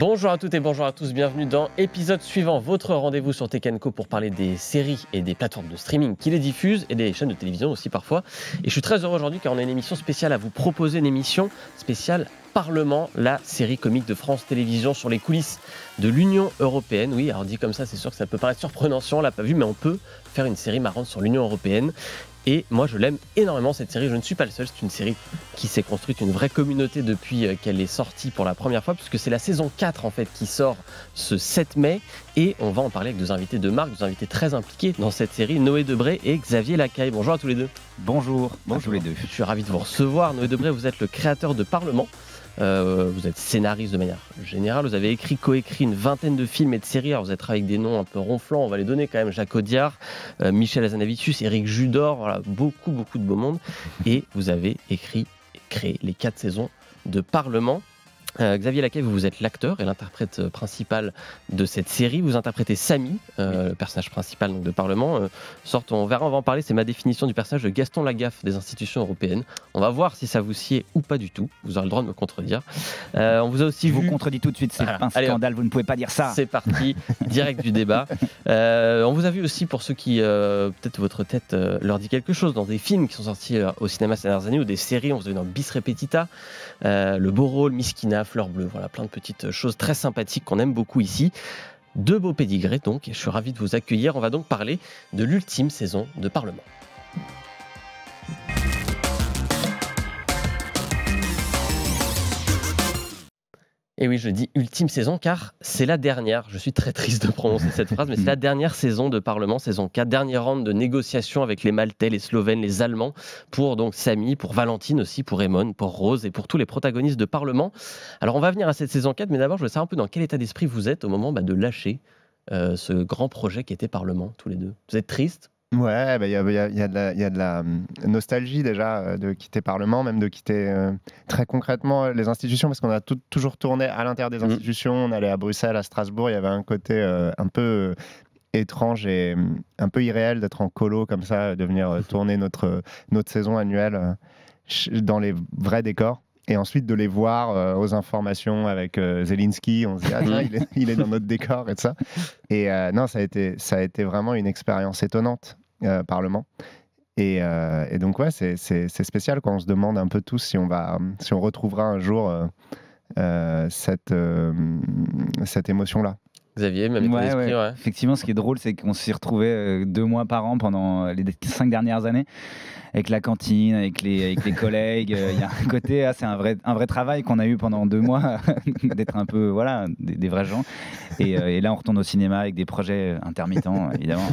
Bonjour à toutes et bonjour à tous, bienvenue dans épisode suivant, votre rendez-vous sur Tech & Co pour parler des séries et des plateformes de streaming qui les diffusent et des chaînes de télévision aussi parfois. Et je suis très heureux aujourd'hui car on a une émission spéciale à vous proposer, une émission spéciale Parlement, la série comique de France Télévisions sur les coulisses de l'Union Européenne. Oui, alors dit comme ça, c'est sûr que ça peut paraître surprenant si on ne l'a pas vu, mais on peut faire une série marrante sur l'Union Européenne. Et moi, je l'aime énormément, cette série. Je ne suis pas le seul. C'est une série qui s'est construite une vraie communauté depuis qu'elle est sortie pour la première fois, puisque c'est la saison 4 en fait, qui sort ce 7 mai. Et on va en parler avec deux invités de marque, deux invités très impliqués dans cette série, Noé Debré et Xavier Lacaille. Bonjour à tous les deux. Bonjour à tous les deux. Je suis ravi de vous recevoir. Noé Debré, vous êtes le créateur de Parlement. Vous êtes scénariste de manière générale, vous avez écrit, coécrit une vingtaine de films et de séries. Alors vous êtes avec des noms un peu ronflants, on va les donner quand même: Jacques Audiard, Michel Hazanavicius, Éric Judor, voilà, beaucoup de beau monde. Et vous avez écrit et créé les 4 saisons de Parlement. Xavier Lacaille, vous êtes l'acteur et l'interprète principal de cette série. Vous interprétez Samy, le personnage principal donc, de Parlement. On va en parler, c'est ma définition du personnage de Gaston Lagaffe des institutions européennes. On va voir si ça vous sied ou pas du tout. Vous aurez le droit de me contredire. On vous a aussi vu... vous contredis tout de suite, c'est un scandale, vous ne pouvez pas dire ça. C'est parti, direct du débat. On vous a vu aussi, pour ceux qui, peut-être votre tête leur dit quelque chose, dans des films qui sont sortis au cinéma ces dernières années ou des séries. On vous a vu dans Bis Repetita, Le Beau Rôle, Miskina, Fleur Bleue, voilà, plein de petites choses très sympathiques qu'on aime beaucoup ici. De beaux pédigrés donc, et je suis ravi de vous accueillir. On va donc parler de l'ultime saison de Parlement. Et oui, je dis ultime saison car c'est la dernière. Je suis très triste de prononcer cette phrase, mais c'est la dernière saison de Parlement, saison 4, dernière round de négociations avec les Maltais, les Slovènes, les Allemands, pour donc Samy, pour Valentine aussi, pour Raymond, pour Rose et pour tous les protagonistes de Parlement. Alors on va venir à cette saison 4, mais d'abord je veux savoir un peu dans quel état d'esprit vous êtes au moment de lâcher ce grand projet qui était Parlement, tous les deux. Vous êtes triste ? Ouais, il y a de la nostalgie déjà de quitter Parlement, même de quitter très concrètement les institutions, parce qu'on a toujours tourné à l'intérieur des institutions. On allait à Bruxelles, à Strasbourg, il y avait un côté un peu étrange et un peu irréel d'être en colo comme ça, de venir tourner notre saison annuelle dans les vrais décors. Et ensuite de les voir aux informations avec Zelensky, on se dit ah tiens, il est dans notre décor et tout ça. Et non, ça a été vraiment une expérience étonnante, Parlement. Et donc ouais, c'est spécial quand on se demande un peu tous si on retrouvera un jour cette émotion-là. Xavier, même état d'esprit, ouais. Effectivement, ce qui est drôle, c'est qu'on s'y retrouvait 2 mois par an pendant les 5 dernières années, avec la cantine, avec les collègues. Il y a un côté, c'est un vrai travail qu'on a eu pendant 2 mois, d'être un peu des vrais gens. Et là, on retourne au cinéma avec des projets intermittents, évidemment.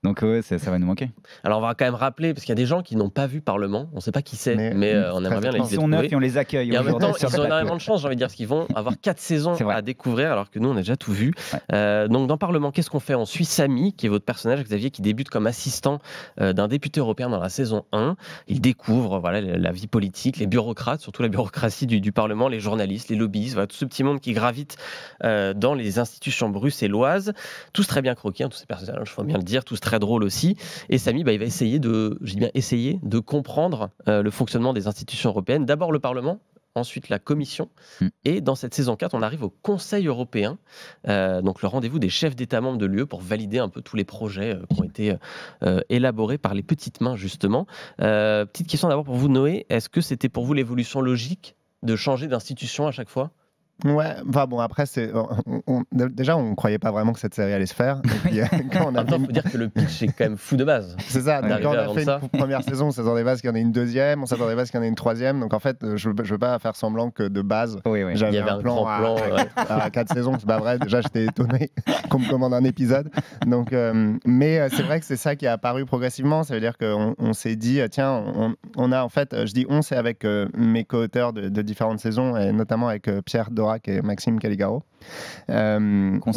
Donc ouais, ça va nous manquer. Alors on va quand même rappeler, parce qu'il y a des gens qui n'ont pas vu Parlement, on ne sait pas qui c'est, mais on aimerait bien les découvrir. Ils sont neufs et on les accueille. Et en même temps, ils ont énormément de chance, j'ai envie de dire, parce qu'ils vont avoir 4 saisons à découvrir, alors que nous, on a déjà tout vu. Ouais. Donc dans Parlement, qu'est-ce qu'on fait ? On suit Samy, qui est votre personnage, Xavier, qui débute comme assistant d'un député européen dans la saison 1. Il découvre la vie politique, les bureaucrates, surtout la bureaucratie du Parlement, les journalistes, les lobbyistes, tout ce petit monde qui gravite dans les institutions bruxelloises. Tous très bien croqués, tous ces personnages, il faut bien le dire, tous très drôles aussi. Et Samy, il va essayer de comprendre le fonctionnement des institutions européennes. D'abord le Parlement, ensuite la Commission. Et dans cette saison 4, on arrive au Conseil européen, donc le rendez-vous des chefs d'État membres de l'UE pour valider un peu tous les projets qui ont été élaborés par les petites mains, justement. Petite question d'abord pour vous, Noé. Est-ce que c'était pour vous l'évolution logique de changer d'institution à chaque fois ? Ouais, enfin bon, après, déjà, on ne croyait pas vraiment que cette série allait se faire. Et puis, quand on a faut dire que le pitch est quand même fou de base. C'est ça, donc quand on a fait une première saison, on s'attendait pas à ce qu'il y en ait une deuxième, on s'attendait pas à ce qu'il y en ait une troisième. Donc en fait, je ne veux pas faire semblant que de base, j'avais un plan à 4 saisons. C'est pas vrai, déjà j'étais étonné qu'on me commande un épisode. Donc, mais c'est vrai que c'est ça qui est apparu progressivement. Ça veut dire qu'on s'est dit, tiens, on a en fait, je dis on, c'est avec mes co-auteurs de différentes saisons, et notamment avec Pierre Dorac et Maxime Caligaro. Qu'on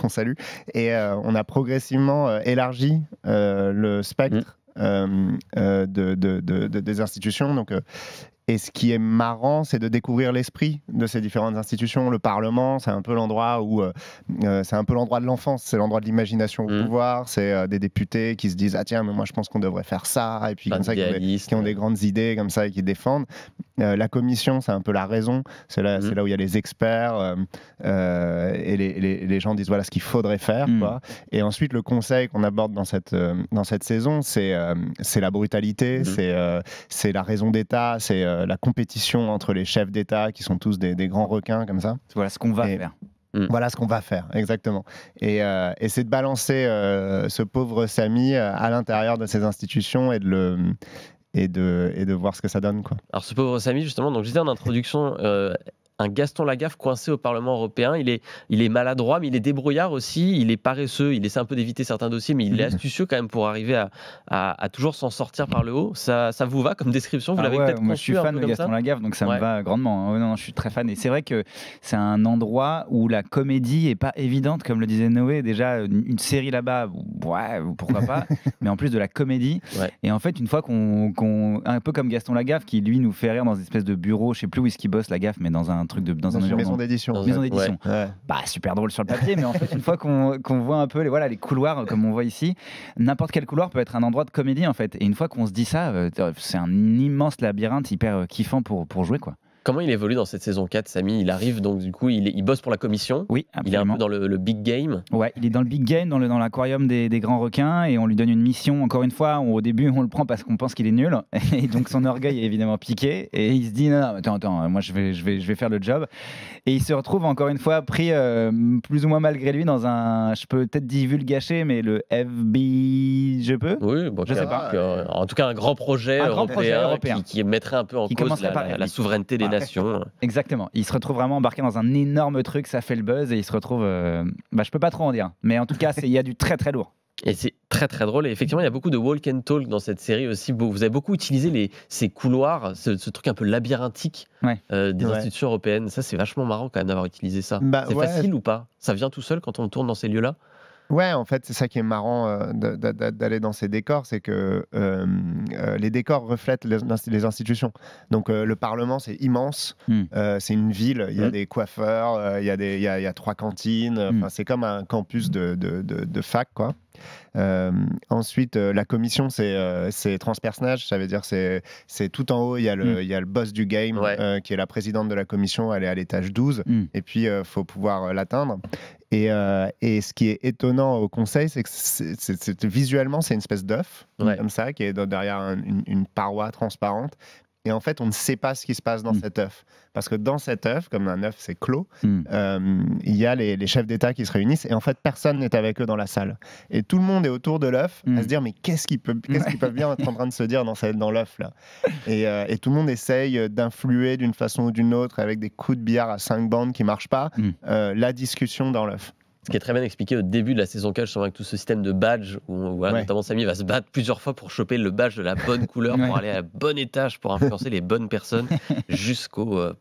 salue. Et on a progressivement élargi le spectre des institutions. Donc, Et ce qui est marrant, c'est de découvrir l'esprit de ces différentes institutions. Le Parlement, c'est un peu l'endroit c'est un peu l'endroit de l'enfance, c'est l'endroit de l'imagination au pouvoir. C'est des députés qui se disent ah tiens mais moi je pense qu'on devrait faire ça et puis comme ça qui ont des grandes idées comme ça et qui défendent. La commission, c'est un peu la raison. C'est là où il y a les experts et les gens disent voilà ce qu'il faudrait faire. Quoi. Et ensuite le conseil qu'on aborde dans cette saison, c'est la brutalité, c'est la raison d'État, c'est la compétition entre les chefs d'État qui sont tous des grands requins comme ça. Voilà ce qu'on va faire. Voilà ce qu'on va faire, exactement. Et c'est de balancer ce pauvre Samy à l'intérieur de ces institutions et de voir ce que ça donne. Quoi. Alors ce pauvre Samy, justement, donc je disais en introduction, un Gaston Lagaffe coincé au Parlement européen. Il est maladroit, mais il est débrouillard aussi. Il est paresseux. Il essaie un peu d'éviter certains dossiers, mais il est astucieux quand même pour arriver à toujours s'en sortir par le haut. Ça vous va comme description? Vous l'avez peut-être conçu. Moi, je suis fan de Gaston Lagaffe, donc ça me va grandement. Non, je suis très fan. Et c'est vrai que c'est un endroit où la comédie est pas évidente, comme le disait Noé. Déjà, une série là-bas, ouais, pourquoi pas. Mais en plus de la comédie. Ouais. Et en fait, une fois un peu comme Gaston Lagaffe, qui lui nous fait rire dans une espèce de bureau, je sais plus où est-ce qu'il bosse Lagaffe, mais dans une maison d'édition. Ouais. Bah, super drôle sur le papier, mais en fait, une fois qu'on voit un peu les couloirs, comme on voit ici, n'importe quel couloir peut être un endroit de comédie, en fait. Et une fois qu'on se dit ça, c'est un immense labyrinthe hyper kiffant pour jouer, quoi. Comment il évolue dans cette saison 4, Samy? Il arrive, donc du coup, il bosse pour la commission. Oui, absolument. Il est un peu dans le big game. Ouais, il est dans le big game, dans l'aquarium des grands requins, et on lui donne une mission. Encore une fois, au début, on le prend parce qu'on pense qu'il est nul, et donc son orgueil est évidemment piqué, et il se dit non, attends, moi je vais faire le job. Et il se retrouve encore une fois pris plus ou moins malgré lui dans je peux peut-être divulgacher, mais le FBI, je peux? Oui, bon, je sais pas. En tout cas, un grand projet européen. Qui mettrait un peu en cause la souveraineté des nations. Exactement. Il se retrouve vraiment embarqué dans un énorme truc, ça fait le buzz et il se retrouve. Je peux pas trop en dire, mais en tout cas, il y a du très très lourd. Et c'est très très drôle. Et effectivement, il y a beaucoup de walk and talk dans cette série aussi. Vous avez beaucoup utilisé ces couloirs, ce truc un peu labyrinthique des institutions européennes. Ça, c'est vachement marrant quand même d'avoir utilisé ça. C'est facile ou pas? Ça vient tout seul quand on tourne dans ces lieux-là? Ouais, en fait, c'est ça qui est marrant d'aller dans ces décors, c'est que les décors reflètent les institutions. Donc le Parlement, c'est immense, c'est une ville, il y a des coiffeurs, il y a 3 cantines, c'est comme un campus de fac, quoi. Ensuite, la commission, c'est transpersonnage, ça veut dire c'est tout en haut, il y a le boss du game, qui est la présidente de la commission, elle est à l'étage 12, et puis faut pouvoir l'atteindre. Et ce qui est étonnant au conseil, c'est que visuellement, c'est une espèce d'œuf, comme ça, qui est derrière une paroi transparente. Et en fait, on ne sait pas ce qui se passe dans cet œuf. Parce que dans cet œuf, comme un œuf, c'est clos, il y a les chefs d'État qui se réunissent et en fait, personne n'est avec eux dans la salle. Et tout le monde est autour de l'œuf à se dire mais qu'est-ce qu'ils peuvent bien être en train de se dire dans l'œuf là. Et tout le monde essaye d'influer d'une façon ou d'une autre avec des coups de billard à 5 bandes qui ne marchent pas, la discussion dans l'œuf. Ce qui est très bien expliqué au début de la saison 4, justement, avec tout ce système de badge, où notamment Samy va se battre plusieurs fois pour choper le badge de la bonne couleur, pour aller à la bon étage, pour influencer les bonnes personnes,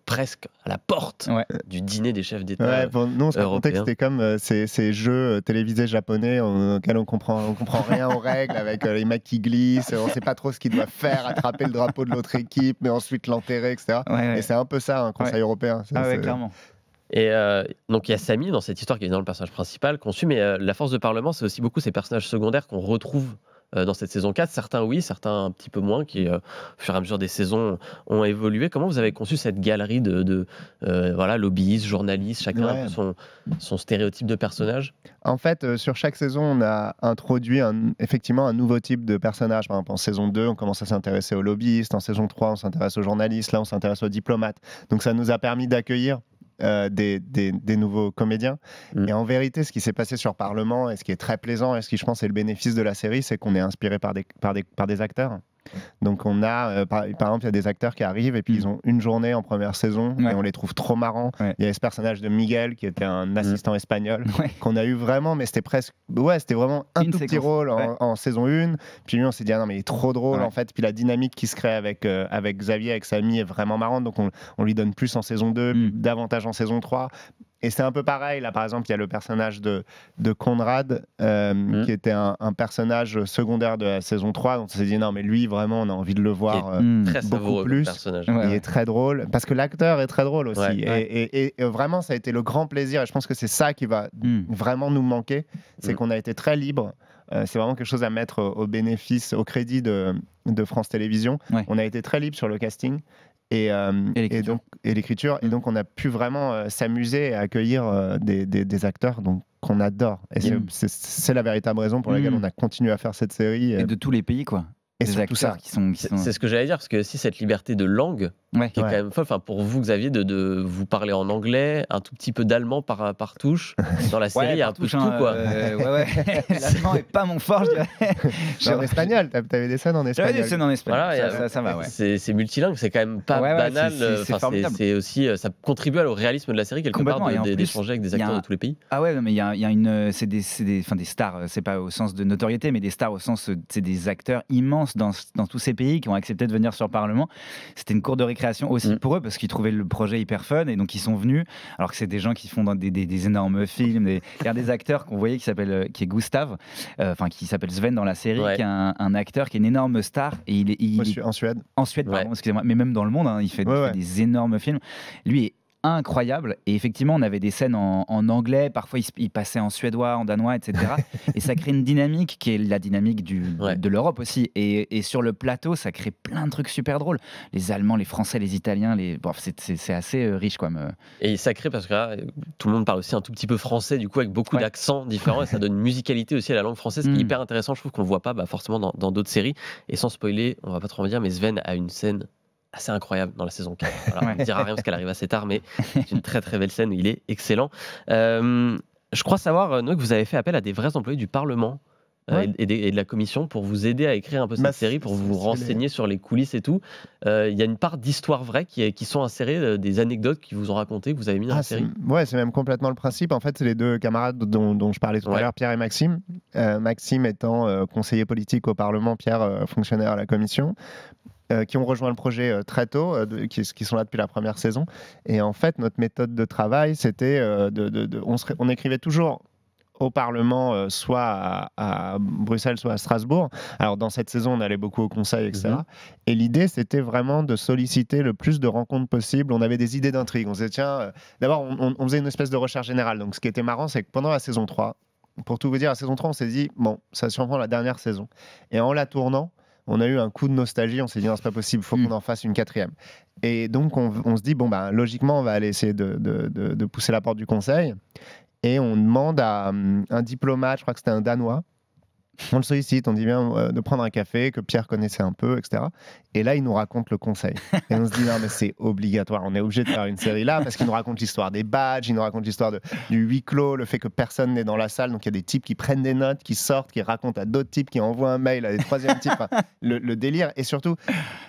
presque à la porte du dîner des chefs d'État nous, on se racontait que c'était comme ces jeux télévisés japonais auxquels on comprend rien aux règles, avec les mecs qui glissent, on ne sait pas trop ce qu'ils doivent faire, attraper le drapeau de l'autre équipe, mais ensuite l'enterrer, etc. Et c'est un peu ça, un conseil européen. Clairement. Et donc il y a Samy dans cette histoire qui est évidemment le personnage principal qu'on suit, mais la force de Parlement, c'est aussi beaucoup ces personnages secondaires qu'on retrouve dans cette saison 4. Certains oui, certains un petit peu moins, qui au fur et à mesure des saisons ont évolué. Comment vous avez conçu cette galerie de lobbyistes, journalistes, chacun a son stéréotype de personnage? En fait, sur chaque saison, on a introduit effectivement un nouveau type de personnage. Par exemple, en saison 2, on commence à s'intéresser aux lobbyistes. En saison 3, on s'intéresse aux journalistes. Là, on s'intéresse aux diplomates. Donc ça nous a permis d'accueillir des nouveaux comédiens. Et en vérité, ce qui s'est passé sur Parlement et ce qui est très plaisant et ce qui, je pense, est le bénéfice de la série, c'est qu'on est inspiré par des acteurs. Donc on a, par exemple, il y a des acteurs qui arrivent et puis ils ont une journée en première saison et on les trouve trop marrants. Il y a ce personnage de Miguel qui était un assistant espagnol qu'on a eu vraiment, mais c'était c'était vraiment un tout petit rôle en saison 1. Puis lui, on s'est dit, ah non, mais il est trop drôle en fait. Puis la dynamique qui se crée avec Xavier, avec Samy est vraiment marrante. Donc on lui donne plus en saison 2, davantage en saison 3. Et c'est un peu pareil, là par exemple, il y a le personnage de Conrad, qui était un personnage secondaire de la saison 3, donc on s'est dit non mais lui vraiment on a envie de le voir très beaucoup plus. Personnage. Il est très drôle, parce que l'acteur est très drôle aussi. Et vraiment ça a été le grand plaisir, et je pense que c'est ça qui va vraiment nous manquer, c'est qu'on a été très libre. C'est vraiment quelque chose à mettre au bénéfice, au crédit de France Télévisions. On a été très libre sur le casting. Et l'écriture. Et donc, on a pu vraiment s'amuser et accueillir des acteurs qu'on adore. Et c'est la véritable raison pour laquelle on a continué à faire cette série. Et de tous les pays, quoi. Et des acteurs qui sont... C'est ce que j'allais dire, parce que si cette liberté de langue, qui est quand même folle, pour vous, Xavier, de vous parler en anglais, un tout petit peu d'allemand par touche, dans la série, il y a un peu de tout, quoi. L'allemand n'est pas mon fort, je dirais. En espagnol, t'avais des scènes en espagnol. J'avais des scènes en espagnol, voilà, ça va, C'est multilingue, c'est quand même pas banal. C'est aussi, ça contribue au réalisme de la série, quelque part, d'échanger avec des acteurs de tous les pays. Ah ouais, mais il y a une... C'est des stars, c'est pas au sens de notoriété, mais des stars au sens, c'est des acteurs immenses dans tous ces pays qui ont accepté de venir sur le Parlement. C'était une cour de récréation aussi pour eux, parce qu'ils trouvaient le projet hyper fun, et donc ils sont venus, alors que c'est des gens qui font dans des énormes films. Il y a des acteurs qu'on voyait qui est Gustav, qui s'appelle Sven dans la série, qui est un acteur qui est une énorme star, et il est en Suède. En Suède, pardon, excusez-moi, mais même dans le monde, il fait des énormes films. Lui est incroyable, et effectivement on avait des scènes en anglais, parfois il passait en suédois, en danois, etc. Et ça crée une dynamique qui est la dynamique de l'Europe aussi, et sur le plateau ça crée plein de trucs super drôles, les Allemands, les Français, les Italiens, c'est assez riche quoi. Et ça crée, parce que là, tout le monde parle aussi un tout petit peu français, du coup avec beaucoup d'accents différents, et ça donne une musicalité aussi à la langue française qui est hyper intéressant. Je trouve qu'on le voit pas forcément dans d'autres séries. Et sans spoiler, on va pas trop en dire, mais Sven a une scène assez incroyable dans la saison 4. Voilà, on ne dira rien parce qu'elle arrive assez tard, mais c'est une très très belle scène où il est excellent. Je crois savoir, Noé, que vous avez fait appel à des vrais employés du Parlement et de la Commission pour vous aider à écrire un peu cette série, pour vous renseigner sur les coulisses et tout. Il y a une part d'histoire vraie qui sont insérées, des anecdotes qui vous ont racontées, que vous avez mis dans la série. Ouais, c'est même complètement le principe. En fait, c'est les deux camarades dont je parlais tout à l'heure, Pierre et Maxime. Maxime étant conseiller politique au Parlement, Pierre fonctionnaire à la Commission. Qui ont rejoint le projet très tôt, qui sont là depuis la première saison. Et en fait, notre méthode de travail, c'était on écrivait toujours au Parlement, soit à Bruxelles, soit à Strasbourg. Alors, dans cette saison, on allait beaucoup au Conseil, etc. Et l'idée, c'était vraiment de solliciter le plus de rencontres possibles. On avait des idées d'intrigue. On se disait, tiens, d'abord, on faisait une espèce de recherche générale. Donc, ce qui était marrant, c'est que pendant la saison 3, pour tout vous dire, la saison 3, on s'est dit, bon, ça surprend la dernière saison. Et en la tournant, on a eu un coup de nostalgie, on s'est dit non, c'est pas possible, il faut qu'on en fasse une 4e. Et donc on se dit, bon, logiquement, on va aller essayer de pousser la porte du Conseil. Et on demande à un diplomate, je crois que c'était un Danois, on le sollicite, on dit bien de prendre un café, que Pierre connaissait un peu, etc. Et là, il nous raconte le Conseil. Et on se dit, non, mais c'est obligatoire, on est obligé de faire une série là, parce qu'il nous raconte l'histoire des badges, il nous raconte l'histoire du huis clos, le fait que personne n'est dans la salle, donc il y a des types qui prennent des notes, qui sortent, qui racontent à d'autres types, qui envoient un mail à des troisièmes types, le délire. Et surtout,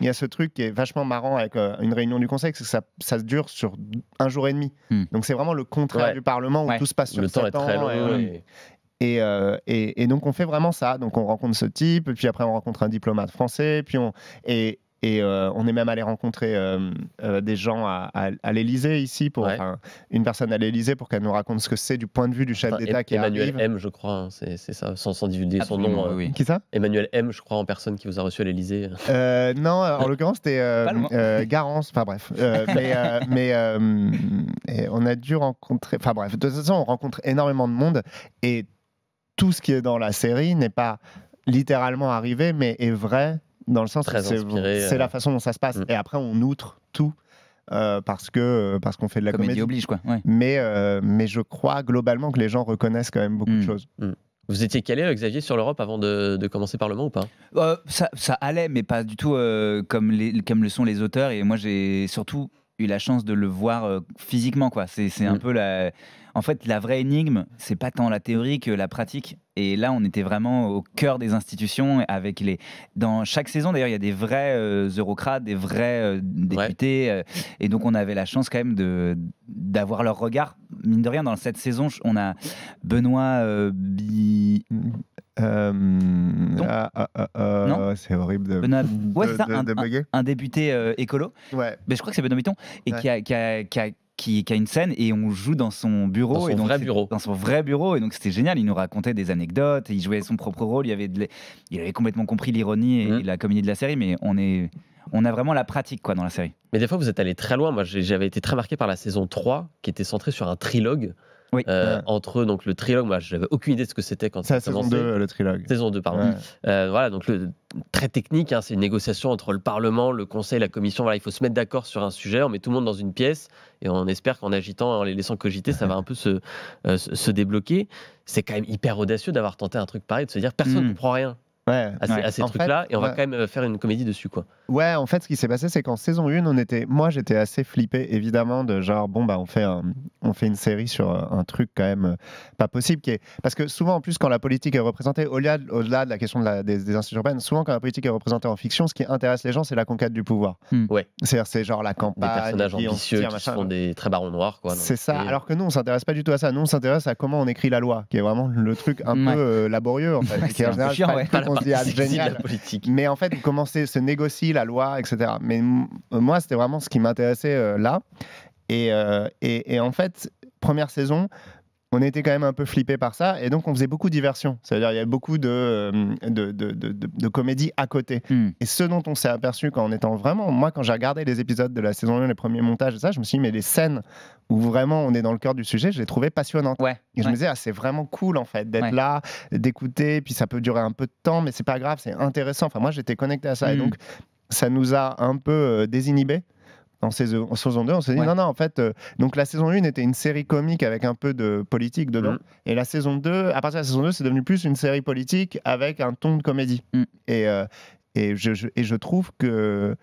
il y a ce truc qui est vachement marrant avec une réunion du Conseil, c'est que ça dure sur 1 jour et demi. Donc c'est vraiment le contraire du Parlement, où tout se passe sur 7 ans. Le temps est très long. Et donc on fait vraiment ça. Donc on rencontre ce type, puis après on rencontre un diplomate français, puis on est même allé rencontrer des gens à l'Élysée ici, une personne à l'Élysée pour qu'elle nous raconte ce que c'est du point de vue du chef d'État qui Emmanuel arrive. M, je crois, c'est ça, sans divulguer son nom. Qui ça? Emmanuel M, je crois, en personne qui vous a reçu à l'Élysée. Non, en l'occurrence c'était Garance. Enfin bref, mais on a dû rencontrer. Enfin bref, de toute façon on rencontre énormément de monde, et tout ce qui est dans la série n'est pas littéralement arrivé, mais est vrai, dans le sens où c'est la façon dont ça se passe. Et après, on outre tout parce qu'on fait de la comédie. Oblige, quoi. Mais je crois globalement que les gens reconnaissent quand même beaucoup de choses. Vous étiez calé, Xavier, sur l'Europe avant de commencer Parlement ou pas? Ça allait, mais pas du tout comme le sont les auteurs. Et moi, j'ai surtout eu la chance de le voir physiquement, quoi. C'est un peu en fait, la vraie énigme, c'est pas tant la théorie que la pratique. Et là, on était vraiment au cœur des institutions. Dans chaque saison, d'ailleurs, il y a des vrais eurocrates, des vrais députés. Et donc, on avait la chance quand même d'avoir leur regard. Mine de rien, dans cette saison, on a Benoît non, c'est horrible de bugger. Un député écolo. Mais je crois que c'est Benoît Bitton, et qui a une scène et on joue dans son bureau. Dans son vrai bureau. Dans son vrai bureau. Et donc, c'était génial. Il nous racontait des anecdotes. Il jouait son propre rôle. Il avait complètement compris l'ironie et la comédie de la série. Mais on a vraiment la pratique quoi, dans la série. Mais des fois, vous êtes allé très loin. Moi, j'avais été très marqué par la saison 3, qui était centrée sur un trilogue. Oui. Entre eux, donc le trilogue, moi j'avais aucune idée de ce que c'était quand ça ça a commencé. Saison 2, le trilogue. Saison 2, pardon. Voilà, donc très technique, hein, c'est une négociation entre le Parlement, le Conseil, la Commission. Voilà, il faut se mettre d'accord sur un sujet, on met tout le monde dans une pièce et on espère qu'en agitant, en les laissant cogiter, ça va un peu se débloquer. C'est quand même hyper audacieux d'avoir tenté un truc pareil, de se dire personne ne comprend rien. À ces trucs-là, et on va quand même faire une comédie dessus, quoi. Ouais, en fait, ce qui s'est passé, c'est qu'en saison 1, moi, j'étais assez flippé, évidemment, de genre, bon, bah, on fait une série sur un truc quand même pas possible. Parce que souvent, en plus, quand la politique est représentée, au-delà de la question des institutions européennes, souvent, quand la politique est représentée en fiction, ce qui intéresse les gens, c'est la conquête du pouvoir. Ouais. C'est-à-dire, c'est genre la campagne. Des personnages ambitieux qui sont des très barons noirs, quoi. C'est ça, alors que nous, on s'intéresse pas du tout à ça. Nous, on s'intéresse à comment on écrit la loi, qui est vraiment le truc un peu laborieux, en fait. Qui est en général on se dit, ah, génial. Mais en fait, comment se négocie la loi, etc. Mais moi, c'était vraiment ce qui m'intéressait là. Et en fait, première saison, on était quand même un peu flippé par ça, et donc on faisait beaucoup de diversion. C'est-à-dire, il y avait beaucoup de comédie à côté. Et ce dont on s'est aperçu quand j'ai regardé les épisodes de la saison 1, les premiers montages et ça, je me suis dit, mais les scènes où vraiment on est dans le cœur du sujet, je les trouvais passionnantes. Et je me disais, c'est vraiment cool en fait d'être là, d'écouter, puis ça peut durer un peu de temps, mais c'est pas grave, c'est intéressant. Enfin, moi, j'étais connecté à ça, et donc ça nous a un peu désinhibés. En saison 2, on s'est dit non, en fait, donc la saison 1 était une série comique avec un peu de politique dedans, et la saison 2, à partir de la saison 2, c'est devenu plus une série politique avec un ton de comédie. Et je trouve que,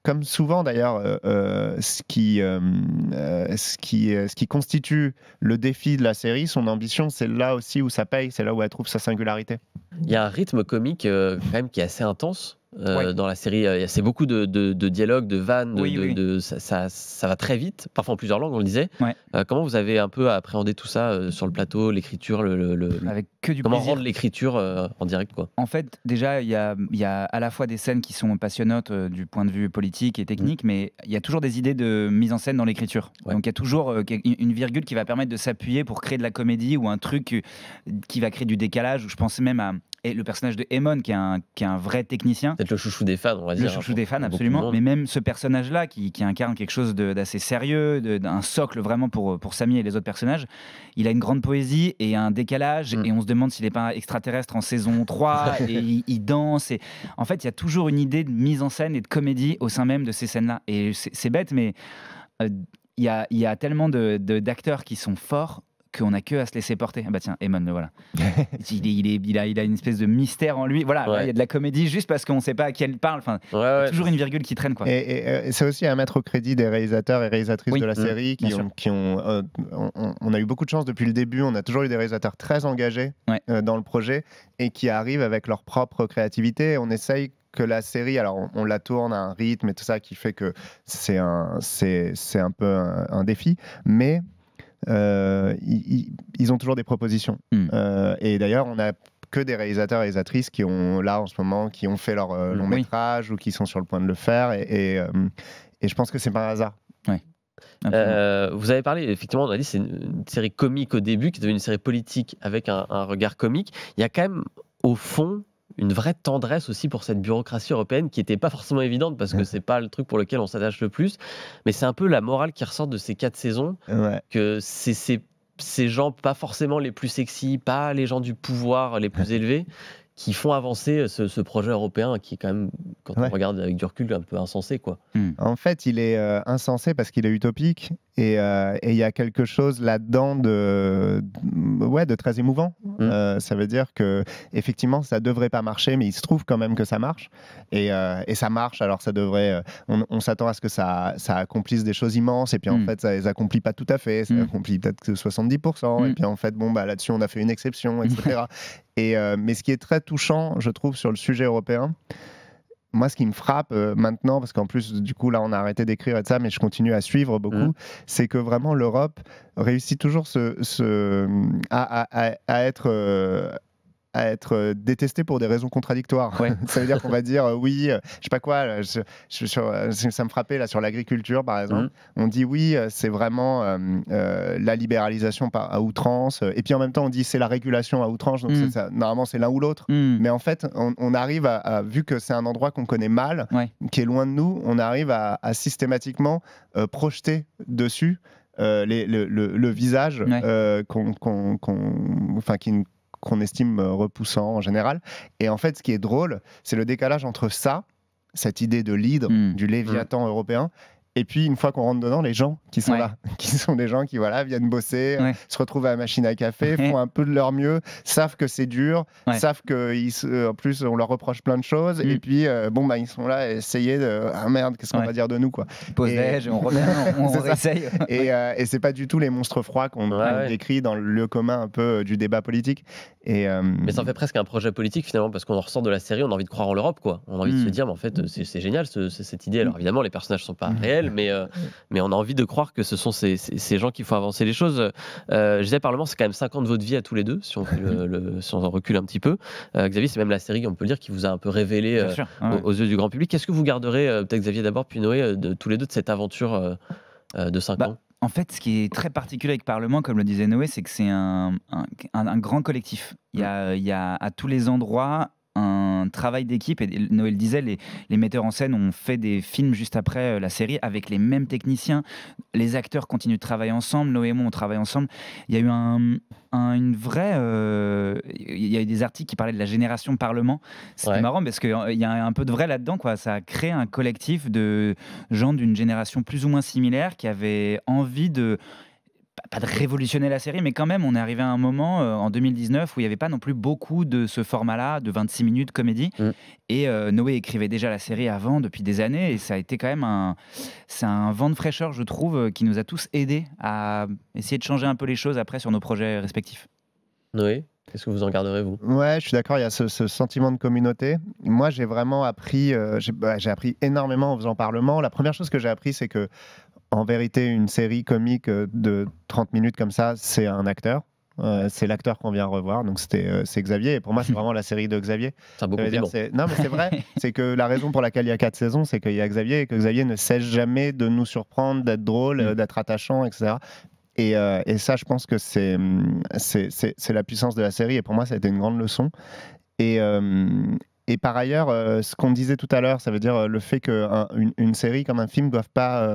comme souvent d'ailleurs, ce qui constitue le défi de la série, son ambition, c'est là aussi où ça paye, c'est là où elle trouve sa singularité. Il y a un rythme comique quand même qui est assez intense. Dans la série, c'est beaucoup de dialogues, de vannes, ça va très vite, parfois en plusieurs langues, on le disait. Comment vous avez un peu appréhendé tout ça sur le plateau, l'écriture, avec que du comment plaisir. rendre l'écriture en direct, quoi. En fait, déjà, il y a à la fois des scènes qui sont passionnantes du point de vue politique et technique, mais il y a toujours des idées de mise en scène dans l'écriture. Donc il y a toujours une virgule qui va permettre de s'appuyer pour créer de la comédie, ou un truc qui va créer du décalage, où je pensais même à le personnage de Aemon, qui est un vrai technicien. Peut-être le chouchou des fans, on va dire. Le chouchou des fans, absolument. Mais même ce personnage-là, qui incarne quelque chose d'assez sérieux, d'un socle vraiment pour Samy et les autres personnages, il a une grande poésie et un décalage, et on se demande s'il n'est pas extraterrestre en saison 3, et il danse. Et en fait, il y a toujours une idée de mise en scène et de comédie au sein même de ces scènes-là. Et c'est bête, mais il y a tellement d'acteurs qui sont forts qu'on n'a que à se laisser porter. Ah bah tiens, Aemon, le voilà. il a une espèce de mystère en lui. Voilà, il y a de la comédie juste parce qu'on ne sait pas à qui elle parle. Enfin, toujours une virgule qui traîne, quoi. Et c'est aussi à mettre au crédit des réalisateurs et réalisatrices de la série on a eu beaucoup de chance depuis le début. On a toujours eu des réalisateurs très engagés dans le projet et qui arrivent avec leur propre créativité. On essaye que la série, alors on la tourne à un rythme et tout ça qui fait que c'est un peu un défi, mais ils ont toujours des propositions. Et d'ailleurs, on a que des réalisateurs et réalisatrices qui ont là en ce moment, qui ont fait leur long métrage ou qui sont sur le point de le faire, et je pense que c'est pas un hasard. Vous avez parlé, effectivement, on a dit c'est une série comique au début qui est devenue une série politique avec un regard comique. Il y a quand même au fond une vraie tendresse aussi pour cette bureaucratie européenne qui n'était pas forcément évidente, parce que c'est pas le truc pour lequel on s'attache le plus, mais c'est un peu la morale qui ressort de ces 4 saisons, que c'est ces gens pas forcément les plus sexy, pas les gens du pouvoir les plus élevés, qui font avancer ce projet européen qui est quand même, quand on regarde avec du recul, un peu insensé, quoi. En fait, il est insensé parce qu'il est utopique, et il y a quelque chose là-dedans de très émouvant. Ça veut dire que effectivement, ça devrait pas marcher, mais il se trouve quand même que ça marche, et ça marche. Alors ça devrait, on s'attend à ce que ça accomplisse des choses immenses, et puis en fait, ça les accomplit pas tout à fait. Ça accomplit peut-être que 70%, et puis en fait, là-dessus, on a fait une exception, etc. Mais ce qui est très touchant, je trouve, sur le sujet européen, moi, ce qui me frappe maintenant, parce qu'en plus, du coup, là, on a arrêté d'écrire et de ça, mais je continue à suivre beaucoup, c'est que vraiment, l'Europe réussit toujours à à être détesté pour des raisons contradictoires. Ouais. Ça veut dire qu'on va dire oui, je sais pas quoi, ça me frappait là sur l'agriculture par exemple. On dit oui, c'est vraiment la libéralisation à outrance, et puis en même temps on dit c'est la régulation à outrance, donc normalement c'est l'un ou l'autre. Mais en fait, on arrive vu que c'est un endroit qu'on connaît mal, qui est loin de nous, on arrive à systématiquement projeter dessus le visage qu'on estime repoussant en général. Et en fait, ce qui est drôle, c'est le décalage entre ça, cette idée de l'hydre, du Léviathan européen, et puis une fois qu'on rentre dedans, les gens qui sont là, qui sont des gens qui viennent bosser, se retrouvent à la machine à café, font un peu de leur mieux, savent que c'est dur, savent qu'en plus on leur reproche plein de choses, et puis ils sont là à essayer de merde, qu'est-ce qu'on va dire de nous quoi. Pose-déj, on revient, on essaye. Et c'est pas du tout les monstres froids qu'on décrit dans le lieu commun un peu du débat politique. Mais ça en fait presque un projet politique finalement, parce qu'on ressort de la série, on a envie de croire en l'Europe quoi. On a envie de se dire mais en fait c'est génial cette idée. Alors évidemment les personnages sont pas réels, mais on a envie de croire que ce sont ces gens qui font avancer les choses. Je disais Parlement, c'est quand même 5 ans de votre vie à tous les deux, si on recule un petit peu. Xavier, c'est même la série, on peut le dire, qui vous a un peu révélé aux yeux du grand public. Qu'est-ce que vous garderez, peut-être Xavier d'abord, puis Noé, tous les deux de cette aventure de 5 ans? En fait, ce qui est très particulier avec Parlement, comme le disait Noé, c'est que c'est un grand collectif. Il y a à tous les endroits un travail d'équipe, et Noël disait, les metteurs en scène ont fait des films juste après la série avec les mêmes techniciens, les acteurs continuent de travailler ensemble, Noé et moi on travaille ensemble. Il y a eu une vraie il y a eu des articles qui parlaient de la génération Parlement. C'était marrant parce qu'il y a un peu de vrai là-dedans quoi. Ça a créé un collectif de gens d'une génération plus ou moins similaire qui avaient envie de pas de révolutionner la série, mais quand même, on est arrivé à un moment en 2019 où il n'y avait pas non plus beaucoup de ce format-là, de 26 minutes comédie. Et Noé écrivait déjà la série avant, depuis des années, et ça a été quand même c'est un vent de fraîcheur, je trouve, qui nous a tous aidés à essayer de changer un peu les choses après sur nos projets respectifs. Noé, qu'est-ce que vous en garderez, vous? Ouais, je suis d'accord, il y a ce sentiment de communauté. Moi, j'ai vraiment appris, j'ai appris énormément en faisant Parlement. La première chose que j'ai appris, c'est que en vérité, une série comique de 30 minutes comme ça, c'est un acteur. C'est l'acteur qu'on vient revoir, donc c'est Xavier. Et pour moi, c'est vraiment la série de Xavier. C'est un beau compliment. Non, mais c'est vrai. C'est que la raison pour laquelle il y a 4 saisons, c'est qu'il y a Xavier et que Xavier ne cesse jamais de nous surprendre, d'être drôle, d'être attachant, etc. Et ça, je pense que c'est la puissance de la série. Et pour moi, ça a été une grande leçon. Et par ailleurs, ce qu'on disait tout à l'heure, ça veut dire le fait qu'une série comme un film ne doivent pas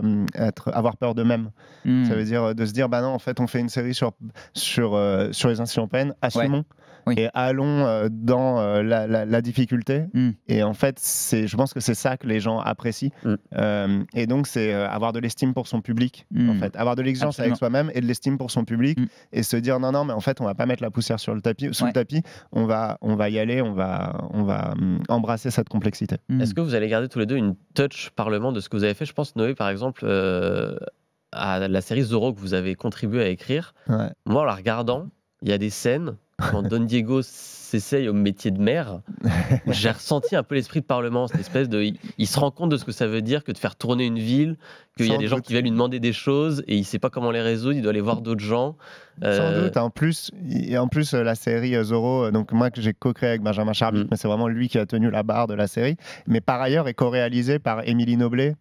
avoir peur d'eux-mêmes. Ça veut dire de se dire, bah non, en fait, on fait une série sur les incidents peines, assumons. Et allons dans la difficulté. Et en fait, je pense que c'est ça que les gens apprécient. Et donc, c'est avoir de l'estime pour son public. En fait. Avoir de l'exigence avec soi-même et de l'estime pour son public. Et se dire, non, mais en fait, on va pas mettre la poussière sous le tapis. On va y aller, on va embrasser cette complexité. Est-ce que vous allez garder tous les deux une touch Parlement de ce que vous avez fait? Je pense, Noé, par exemple, à la série Zorro que vous avez contribué à écrire. Moi, en la regardant, il y a des scènes quand Don Diego s'essaye au métier de maire, j'ai ressenti un peu l'esprit de Parlement, cette espèce de... Il se rend compte de ce que ça veut dire que de faire tourner une ville, qu'il y a des gens qui viennent lui demander des choses et il ne sait pas comment les résoudre, il doit aller voir d'autres gens. Sans doute. En plus, la série Zorro, donc moi que j'ai co-créé avec Benjamin Charbit, mais c'est vraiment lui qui a tenu la barre de la série, mais par ailleurs est co-réalisé par Émilie Noblet,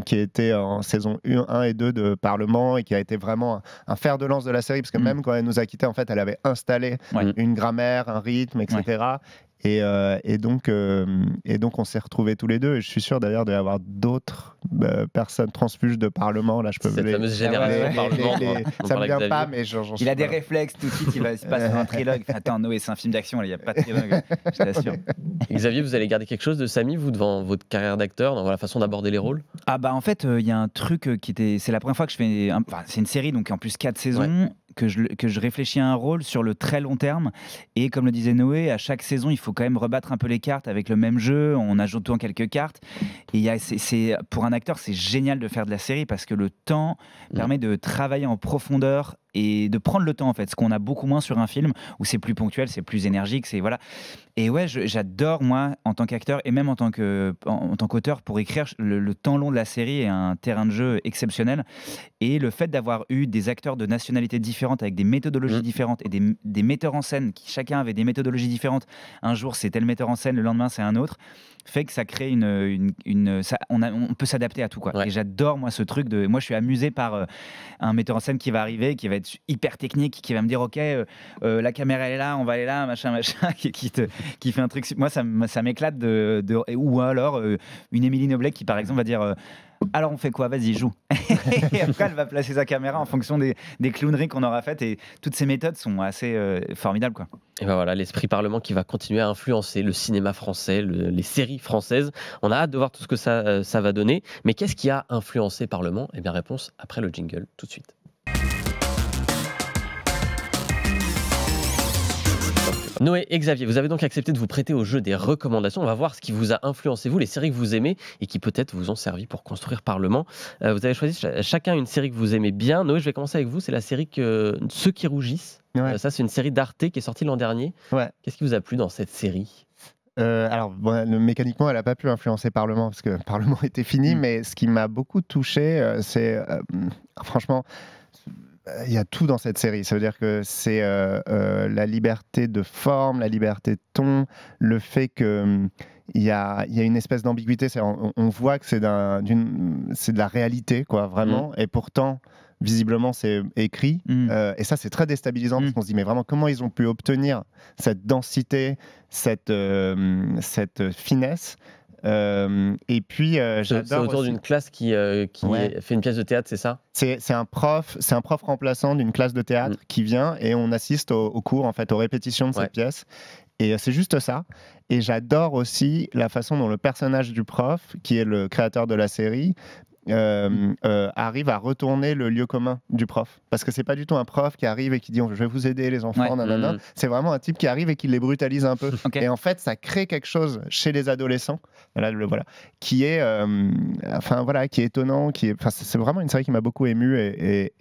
qui était en saison 1 et 2 de Parlement et qui a été vraiment un fer de lance de la série, parce que même quand elle nous a quittés, en fait, elle avait installé une grammaire, un rythme, etc. Et donc on s'est retrouvés tous les deux, et je suis sûr d'ailleurs d'avoir d'autres personnes transfuges de Parlement. Là, je peux cette fameuse génération Parlement. Ça me vient pas, mais il a des réflexes tout de suite. Il va se passer un trilogue. Attends, Noé, c'est un film d'action. Il n'y a pas de trilogue. Je t'assure. Xavier, vous allez garder quelque chose de Samy, vous, devant votre carrière d'acteur, dans la façon d'aborder les rôles? En fait, il y a un truc qui était. C'est la première fois que je fais. C'est une série, donc en plus 4 saisons. Que je réfléchis à un rôle sur le très long terme, et comme le disait Noé, à chaque saison il faut quand même rebattre un peu les cartes avec le même jeu en ajoutant quelques cartes, et pour un acteur c'est génial de faire de la série parce que le temps permet de travailler en profondeur et de prendre le temps en fait, ce qu'on a beaucoup moins sur un film où c'est plus ponctuel, c'est plus énergique, c'est voilà. Et ouais, j'adore moi en tant qu'acteur et même en tant qu'auteur pour écrire, le temps long de la série est un terrain de jeu exceptionnel, et le fait d'avoir eu des acteurs de nationalités différentes avec des méthodologies différentes et des metteurs en scène qui chacun avait des méthodologies différentes, un jour c'est tel metteur en scène, le lendemain c'est un autre, fait que ça crée on peut s'adapter à tout quoi. Et j'adore moi ce truc de, moi je suis amusé par un metteur en scène qui va arriver, qui va être hyper technique, qui va me dire ok la caméra elle est là, on va aller là, machin qui fait un truc, moi ça m'éclate ou alors une Émilie Noblet qui par exemple va dire alors on fait quoi, vas-y joue. Et après elle va placer sa caméra en fonction des clowneries qu'on aura faites, et toutes ces méthodes sont assez formidables quoi. Et ben voilà, l'esprit Parlement qui va continuer à influencer le cinéma français, les séries françaises. On a hâte de voir tout ce que ça va donner. Mais qu'est-ce qui a influencé Parlement? Eh bien réponse après le jingle, tout de suite. Noé et Xavier, vous avez donc accepté de vous prêter au jeu des recommandations. On va voir ce qui vous a influencé, vous, les séries que vous aimez et qui peut-être vous ont servi pour construire Parlement. Vous avez choisi chacun une série que vous aimez bien. Noé, je vais commencer avec vous. C'est la série Ceux qui rougissent. Ça, c'est une série d'Arte qui est sortie l'an dernier. Qu'est-ce qui vous a plu dans cette série? Alors, mécaniquement, elle n'a pas pu influencer Parlement parce que Parlement était fini, mais ce qui m'a beaucoup touché, c'est franchement... Il y a tout dans cette série. Ça veut dire que c'est la liberté de forme, la liberté de ton, le fait qu'il y a une espèce d'ambiguïté. On voit que c'est de la réalité, quoi, vraiment. Et pourtant, visiblement, c'est écrit. Et ça, c'est très déstabilisant parce qu'on se dit, mais vraiment, comment ils ont pu obtenir cette densité, cette finesse? Et puis j'adore. C'est autour d'une classe qui fait une pièce de théâtre, c'est ça? C'est un prof remplaçant d'une classe de théâtre qui vient, et on assiste au cours, en fait, aux répétitions de cette pièce. Et c'est juste ça. Et j'adore aussi la façon dont le personnage du prof, qui est le créateur de la série, arrive à retourner le lieu commun du prof. Parce que c'est pas du tout un prof qui arrive et qui dit je vais vous aider les enfants, C'est vraiment un type qui arrive et qui les brutalise un peu. Et en fait, ça crée quelque chose chez les adolescents, qui est qui est étonnant, c'est vraiment une série qui m'a beaucoup ému et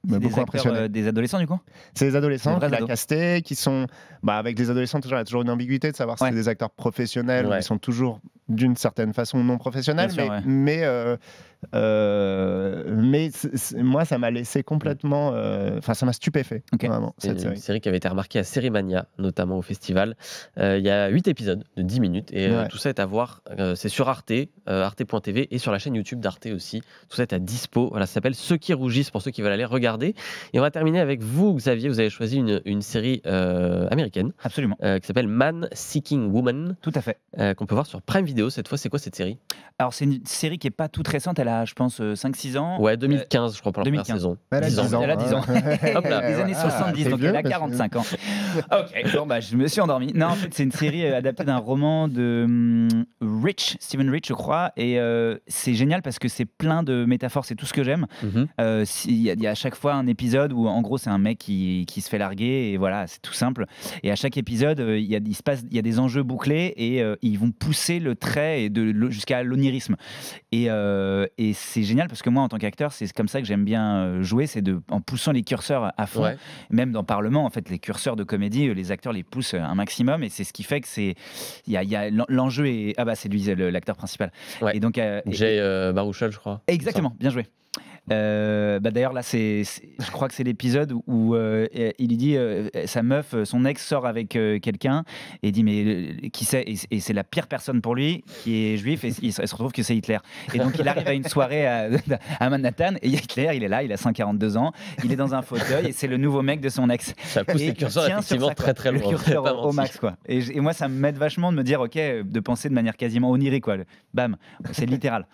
C'est des acteurs des adolescents du coup? C'est des adolescents qu'il a castés, qui sont avec des adolescents, il y a toujours une ambiguïté de savoir si c'est des acteurs professionnels ou ils sont toujours d'une certaine façon non professionnels, mais moi ça m'a laissé complètement, ça m'a stupéfait vraiment, cette série. Une série qui avait été remarquée à Sérimania, notamment au festival. Il y a 8 épisodes de 10 minutes et tout ça est à voir, c'est sur Arte, arte.tv, et sur la chaîne YouTube d'Arte aussi. Tout ça est à dispo. Voilà, ça s'appelle Ceux qui rougissent pour ceux qui veulent aller regarder. Et on va terminer avec vous, Xavier. Vous avez choisi une série américaine. Absolument. Qui s'appelle Man Seeking Woman. Tout à fait. Qu'on peut voir sur Prime Video cette fois. C'est quoi cette série? Alors c'est une série qui est pas toute récente, elle a je pense 5-6 ans. Ouais, 2015 je crois pour la première saison. Elle a 10 ans. Elle a 10 ans. Hop là. Les années 70, donc elle a 45 ans. Ok, bon je me suis endormi. Non, en fait c'est une série adaptée d'un roman de Stephen Rich je crois, et c'est génial parce que c'est plein de métaphores, c'est tout ce que j'aime. Il y a à chaque fois un épisode où en gros c'est un mec qui se fait larguer, et voilà, c'est tout simple. Et à chaque épisode il y a des enjeux bouclés, et ils vont pousser le trait jusqu'à l'onirisme. Et c'est génial parce que moi en tant qu'acteur c'est comme ça que j'aime bien jouer, c'est en poussant les curseurs à fond. Même dans Parlement en fait, les curseurs de comédie, les acteurs les poussent un maximum, et c'est ce qui fait que l'enjeu est c'est lui l'acteur principal. Et donc Jay Baruchel je crois. Exactement, bien joué. D'ailleurs là je crois que c'est l'épisode où il lui dit sa meuf, son ex sort avec quelqu'un, et il dit mais qui c'est, et c'est la pire personne pour lui qui est juif, et il se retrouve que c'est Hitler. Et donc il arrive à une soirée à Manhattan, et Hitler il est là, il a 150 ans, il est dans un fauteuil, et c'est le nouveau mec de son ex. Ça pousse les curseurs effectivement très très loin. Le curseur au max quoi. Et moi ça m'aide vachement de me dire de penser de manière quasiment onirique quoi. Bam, c'est littéral.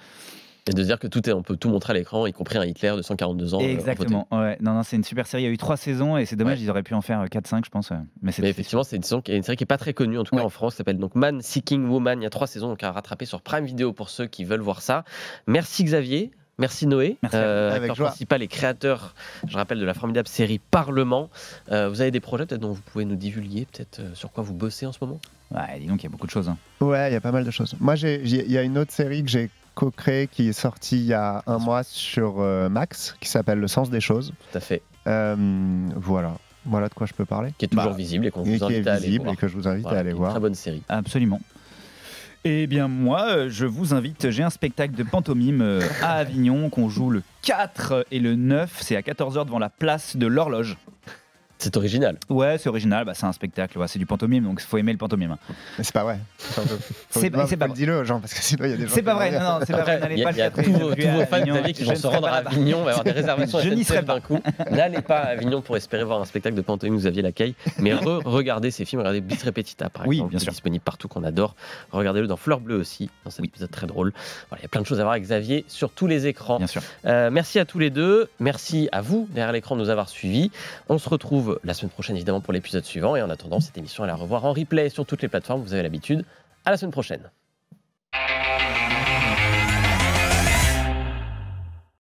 Et de se dire que on peut tout montrer à l'écran, y compris un Hitler de 142 ans. Exactement. Non, c'est une super série. Il y a eu 3 saisons, et c'est dommage, ils auraient pu en faire 4-5, je pense. Mais effectivement, c'est une série qui n'est pas très connue, en tout cas en France. Ça s'appelle donc Man Seeking Woman. Il y a 3 saisons, donc à rattraper sur Prime Video pour ceux qui veulent voir ça. Merci Xavier. Merci Noé, acteur principal et créateur, je rappelle, de la formidable série Parlement. Vous avez des projets peut-être dont vous pouvez nous divulguer, peut-être sur quoi vous bossez en ce moment? Dis donc, il y a beaucoup de choses. Ouais, il y a pas mal de choses. Moi, il y a une autre série que j'ai co-créé qui est sorti il y a un mois sur Max, qui s'appelle Le Sens des choses. Tout à fait. Voilà de quoi je peux parler. Qui est toujours visible et qu'on vous invite à aller voir. Et que je vous invite à aller voir. Très bonne série. Absolument. Eh bien moi, je vous invite, j'ai un spectacle de pantomime à Avignon qu'on joue le 4 et le 9, c'est à 14h devant la place de l'Horloge. C'est original. Ouais, c'est original, c'est un spectacle, c'est du pantomime, donc il faut aimer le pantomime. Mais c'est pas vrai. C'est pas vrai. Dis-le aux gens, parce que sinon il y a des gens. C'est pas vrai, non, c'est pas vrai. Il y a tous vos fans Xavier qui vont se rendre à Avignon, on va avoir des réservations. Je n'y serai pas d'un coup. N'allez pas à Avignon pour espérer voir un spectacle de pantomime Xavier Lacaille, mais regardez ces films, regardez Bis Repetita par exemple, qui est disponible partout, qu'on adore. Regardez-le dans Fleur Bleue aussi, dans cet épisode très drôle. Voilà, il y a plein de choses à voir avec Xavier sur tous les écrans. Bien sûr. Merci à tous les deux, merci à vous derrière l'écran de nous avoir suivis. On se retrouve la semaine prochaine évidemment pour l'épisode suivant et en attendant cette émission à la revoir en replay sur toutes les plateformes, vous avez l'habitude. À la semaine prochaine.